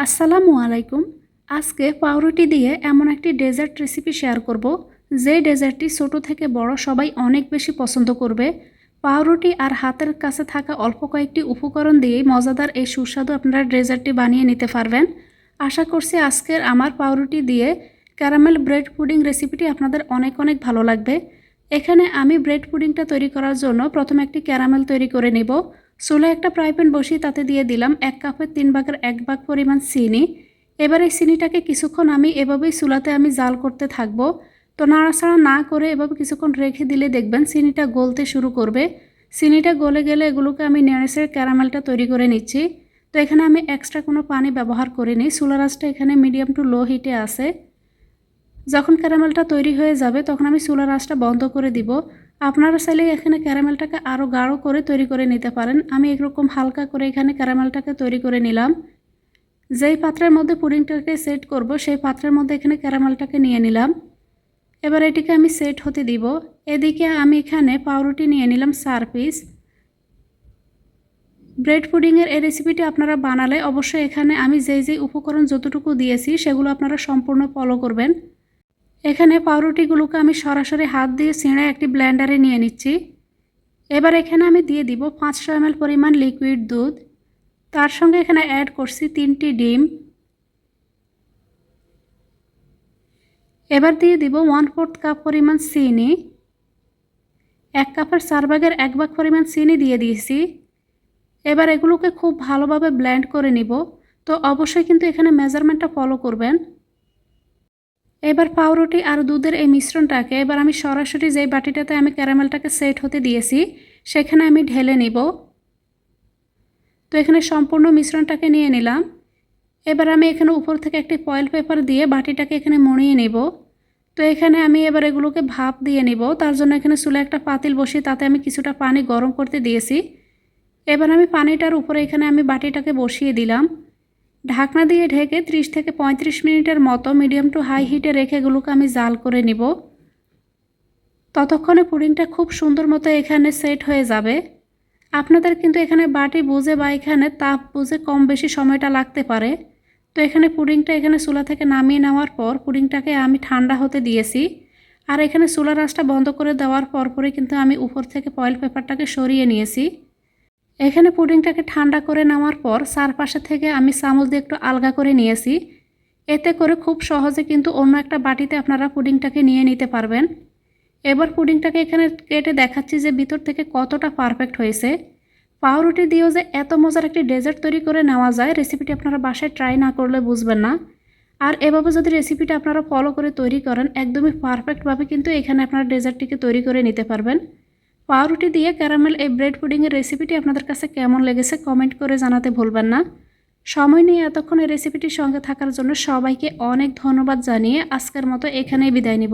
আসসালামু আলাইকুম। আজকে পাউরুটি দিয়ে এমন একটি ডেজার্ট রেসিপি শেয়ার করব, যে ডেজার্টটি ছোট থেকে বড় সবাই অনেক বেশি পছন্দ করবে। পাউরুটি আর হাতের কাছে থাকা অল্প কয়েকটি উপকরণ দিয়েই মজাদার এই সুস্বাদু আপনারা ডেজার্টটি বানিয়ে নিতে পারবেন। আশা করছি আজকের আমার পাউরুটি দিয়ে ক্যারামেল ব্রেড পুডিং রেসিপিটি আপনাদের অনেক অনেক ভালো লাগবে। এখানে আমি ব্রেড পুডিংটা তৈরি করার জন্য প্রথমে একটি ক্যারামেল তৈরি করে নেব। চুলায় একটা ফ্রাই প্যান বসিয়ে তাতে দিয়ে দিলাম 1 কাপের 3 ভাগের 1 ভাগ পরিমাণ চিনি। এবার এই চিনিটাকে কিছুক্ষণ আমি এভাবেই চুলাতে জাল করতে থাকবো। তো নাড়াচাড়া না করে এভাবে কিছুক্ষণ রেখে দিলে দেখবেন চিনিটা গলতে শুরু করবে। চিনিটা গলে গেলে এগুলোকে আমি নেড়েচেড়ে ক্যারামেলটা তৈরি করে নিচ্ছি। তো এখানে আমি এক্সট্রা কোনো পানি ব্যবহার করিনি। চুলার আঁচটা এখানে মিডিয়াম টু লো হিটে আছে। যখন ক্যারামেলটা তৈরি হয়ে যাবে তখন আমি চুলার আঁচটা বন্ধ করে দিব। আপনারা চাইলে এখানে ক্যারামেলটাকে আরও গাঢ় করে তৈরি করে নিতে পারেন। আমি এরকম হালকা করে এখানে ক্যারামেলটাকে তৈরি করে নিলাম। যেই পাত্রের মধ্যে পুডিংটাকে সেট করব সেই পাত্রের মধ্যে এখানে ক্যারামেলটাকে নিয়ে নিলাম। এবার এটিকে আমি সেট হতে দিব। এদিকে আমি এখানে পাউরুটি নিয়ে নিলাম 4 পিস। ব্রেড পুডিংয়ের এই রেসিপিটি আপনারা বানালে অবশ্যই এখানে আমি যেই উপকরণ যতটুকু দিয়েছি সেগুলো আপনারা সম্পূর্ণ ফলো করবেন। এখানে পাউরুটিগুলোকে আমি সরাসরি হাত দিয়ে ছিঁড়ে একটি ব্লেন্ডারে নিয়ে নিচ্ছি। এবার এখানে আমি দিয়ে দিব 500 ml পরিমাণ লিকুইড দুধ। তার সঙ্গে এখানে অ্যাড করছি 3টি ডিম। এবার দিয়ে দিব 1/4 কাপ পরিমাণ চিনি। 1 কাপের 4 ভাগের 1 ভাগ পরিমাণ চিনি দিয়ে দিয়েছি। এবার এগুলোকে খুব ভালোভাবে ব্লেন্ড করে নিব। তো অবশ্যই কিন্তু এখানে মেজারমেন্টটা ফলো করবেন। এবার পাউরুটি আর দুধের এই মিশ্রণটাকে এবার আমি সরাসরি যেই বাটিটাতে আমি ক্যারামেলটাকে সেট হতে দিয়েছি সেখানে আমি ঢেলে নিব। তো এখানে সম্পূর্ণ মিশ্রণটাকে নিয়ে নিলাম। এবার আমি এখানে উপর থেকে একটি ফয়েল পেপার দিয়ে বাটিটাকে এখানে মুড়িয়ে নেব। তো এখানে আমি এবার এগুলোকে ভাপ দিয়ে নিব। তার জন্য এখানে চুলায় একটা পাতিল বসিয়ে তাতে আমি কিছুটা পানি গরম করতে দিয়েছি। এবার আমি পানিটার উপরে এখানে আমি বাটিটাকে বসিয়ে দিলাম। ঢাকনা দিয়ে ঢেকে 30 থেকে 35 মিনিটের মতো মিডিয়াম টু হাই হিটে রেখে এগুলোকে আমি জাল করে নিব। ততক্ষণে পুডিংটা খুব সুন্দর মতো এখানে সেট হয়ে যাবে। আপনাদের কিন্তু এখানে বাটি বুঝে বা এখানে তাপ বুঝে কম বেশি সময়টা লাগতে পারে। তো এখানে পুডিংটা এখানে চুলা থেকে নামিয়ে নেওয়ার পর পুডিংটাকে আমি ঠান্ডা হতে দিয়েছি। আর এখানে চুলার আঁচটা বন্ধ করে দেওয়ার পরপরই কিন্তু আমি উপর থেকে ফয়েল পেপারটাকে সরিয়ে নিয়েছি। এখানে পুডিংটাকে ঠান্ডা করে নেওয়ার পর চারপাশে থেকে আমি চামচ দিয়ে একটু আলগা করে নিয়েছি। এতে করে খুব সহজে কিন্তু অন্য একটা বাটিতে আপনারা পুডিংটাকে নিয়ে নিতে পারবেন। এবার পুডিংটাকে এখানে কেটে দেখাচ্ছি যে ভিতর থেকে কতটা পারফেক্ট হয়েছে। পাউরুটি দিয়েও যে এত মজার একটি ডেজার্ট তৈরি করে নেওয়া যায়, রেসিপিটি আপনারা বাসায় ট্রাই না করলে বুঝবেন না। আর এভাবে যদি রেসিপিটা আপনারা ফলো করে তৈরি করেন একদমই পারফেক্টভাবে কিন্তু এখানে আপনারা ডেজার্টটিকে তৈরি করে নিতে পারবেন। পাউরুটি দিয়ে ক্যারামেল এই ব্রেড পুডিংয়ের রেসিপিটি আপনাদের কাছে কেমন লেগেছে কমেন্ট করে জানাতে ভুলবেন না। সময় নিয়ে এতক্ষণ এই রেসিপিটির সঙ্গে থাকার জন্য সবাইকে অনেক ধন্যবাদ জানিয়ে আজকের মতো এখানেই বিদায় নিব।